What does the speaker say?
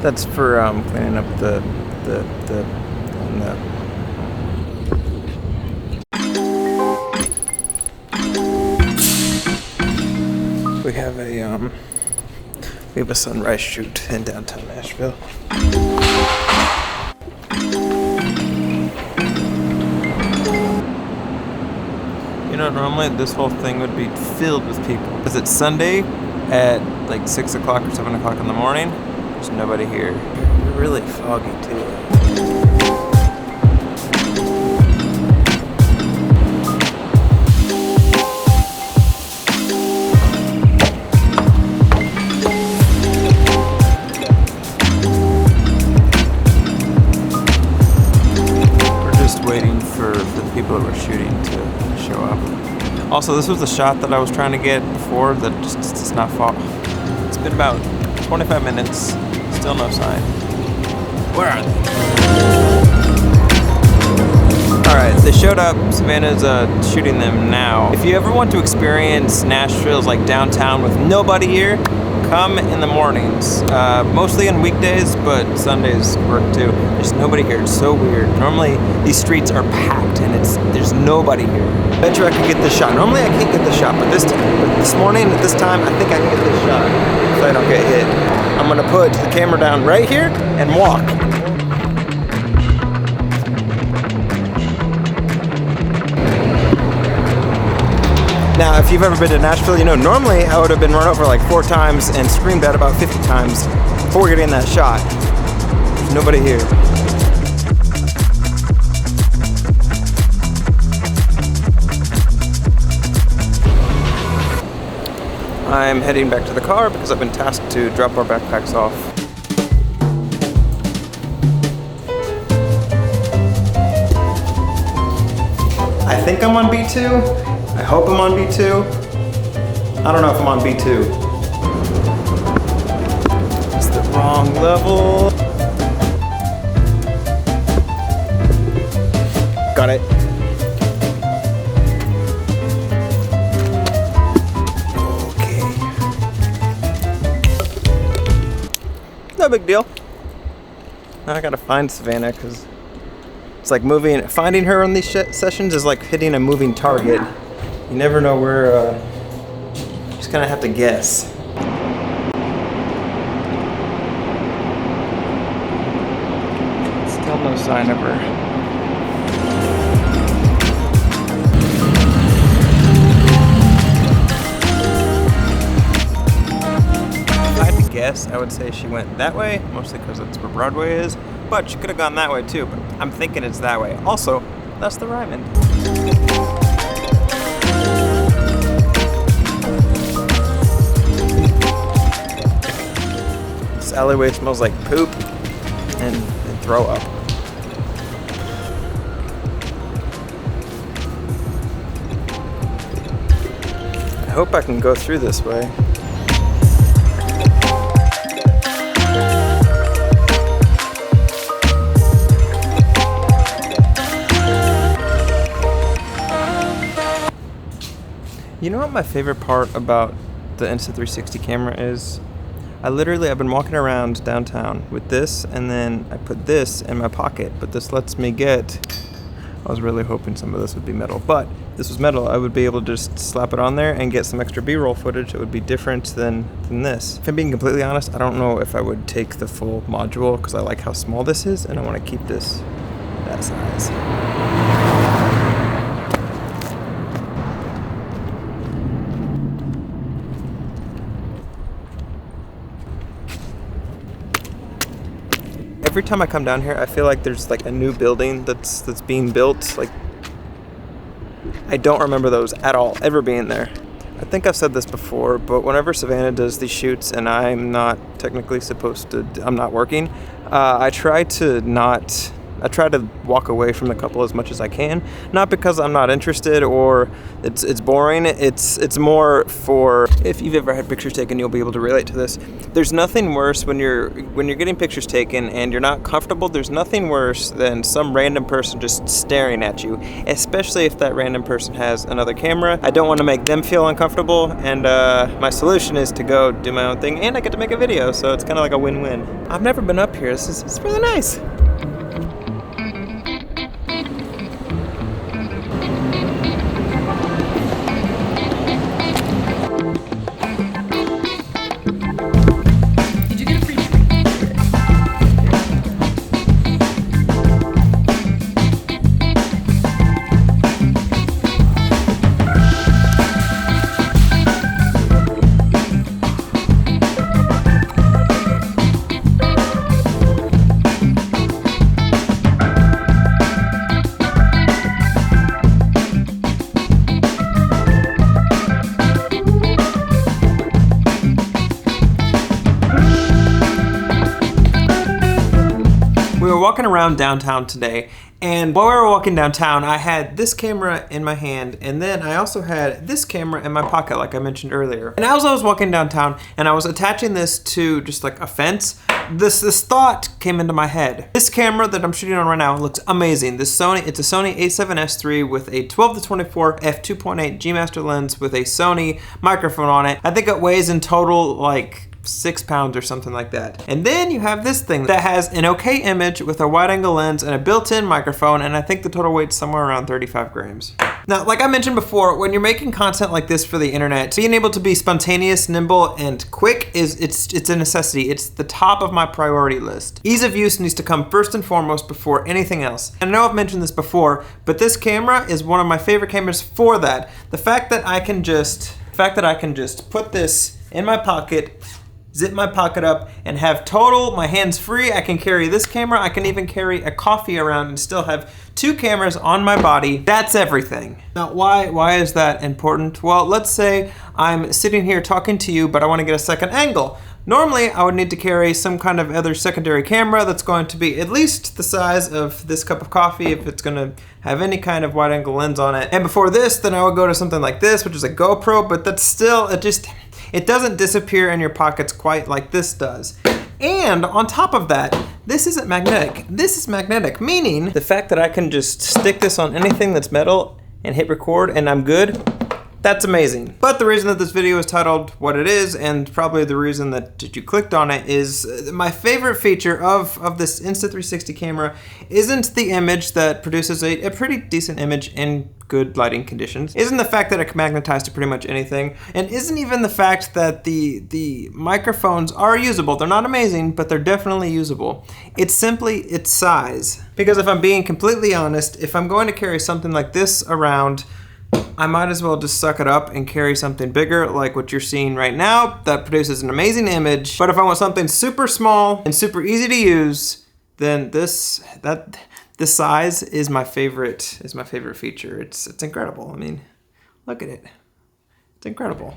That's for cleaning up the we have a sunrise shoot in downtown Nashville. You know, normally this whole thing would be filled with people. Because it's Sunday at like 6 o'clock or 7 o'clock in the morning. There's nobody here. It's really foggy too. Waiting for the people that we're shooting to show up. Also, this was the shot that I was trying to get before that just does not fall. It's been about 25 minutes, still no sign. Where are they? Alright, they showed up. Savannah's shooting them now. If you ever want to experience Nashville's like downtown with nobody here, come in the mornings. Mostly on weekdays, but Sundays work too. There's nobody here. It's so weird. Normally, these streets are packed and there's nobody here. I bet you I could get this shot. Normally, I can't get this shot, but this morning at this time, I think I can get this shot so I don't get hit. I'm gonna put the camera down right here and walk. Now, if you've ever been to Nashville, you know, normally I would have been run over like 4 times and screamed at about 50 times before getting that shot. There's nobody here. I'm heading back to the car because I've been tasked to drop our backpacks off. I think I'm on B2. I hope I'm on B2. I don't know if I'm on B2. It's the wrong level. Got it. Okay. No big deal. Now I gotta find Savannah because it's like finding her on these sessions is like hitting a moving target. You never know where, you just kind of have to guess. Still no sign of her. If I had to guess, I would say she went that way, mostly because that's where Broadway is, but she could have gone that way too, but I'm thinking it's that way. Also, that's the Ryman. This alleyway smells like poop and throw up. I hope I can go through this way. You know what my favorite part about the Insta360 camera is? I've been walking around downtown with this, and then I put this in my pocket, but this lets me I was really hoping some of this would be metal, but if this was metal, I would be able to just slap it on there and get some extra B-roll footage. It would be different than this. If I'm being completely honest, I don't know if I would take the full module because I like how small this is, and I want to keep this that size. Every time I come down here, I feel like there's like a new building that's being built. Like, I don't remember those at all, ever being there. I think I've said this before, but whenever Savannah does these shoots and I'm not technically I'm not working, I try to not I try to walk away from the couple as much as I can. Not because I'm not interested or it's boring. It's more for, if you've ever had pictures taken, you'll be able to relate to this. There's nothing worse when you're getting pictures taken and you're not comfortable. There's nothing worse than some random person just staring at you, especially if that random person has another camera. I don't want to make them feel uncomfortable, and my solution is to go do my own thing, and I get to make a video, so it's kind of like a win-win. I've never been up here. It's really nice. We were walking around downtown today, and while we were walking downtown, I had this camera in my hand, and then I also had this camera in my pocket, like I mentioned earlier. And as I was walking downtown, and I was attaching this to just like a fence, this thought came into my head. This camera that I'm shooting on right now looks amazing. It's a Sony a7S III with a 12-24 f2.8 G Master lens with a Sony microphone on it. I think it weighs in total like 6 pounds or something like that. And then you have this thing that has an okay image with a wide angle lens and a built-in microphone, and I think the total weight's somewhere around 35 grams. Now, like I mentioned before, when you're making content like this for the internet, being able to be spontaneous, nimble, and quick it's a necessity. It's the top of my priority list. Ease of use needs to come first and foremost before anything else. And I know I've mentioned this before, but this camera is one of my favorite cameras for that. The fact that I can just put this in my pocket, zip my pocket up, and have my hands free. I can carry this camera. I can even carry a coffee around and still have 2 cameras on my body. That's everything. Now, why is that important? Well, let's say I'm sitting here talking to you, but I want to get a second angle. Normally, I would need to carry some kind of other secondary camera that's going to be at least the size of this cup of coffee if it's going to have any kind of wide angle lens on it. And before this, then I would go to something like this, which is a GoPro, but that's still, it doesn't disappear in your pockets quite like this does. And on top of that, this isn't magnetic. This is magnetic, meaning the fact that I can just stick this on anything that's metal and hit record and I'm good, that's amazing. But the reason that this video is titled what it is, and probably the reason that you clicked on it, is my favorite feature of this Insta360 camera isn't the image that produces a pretty decent image in good lighting conditions, isn't the fact that it can magnetize to pretty much anything, and isn't even the fact that the microphones are usable. They're not amazing, but they're definitely usable. It's simply its size. Because if I'm being completely honest, if I'm going to carry something like this around, I might as well just suck it up and carry something bigger like what you're seeing right now that produces an amazing image. But if I want something super small and super easy to use, then this size is my favorite feature. It's incredible. I mean, look at it. It's incredible.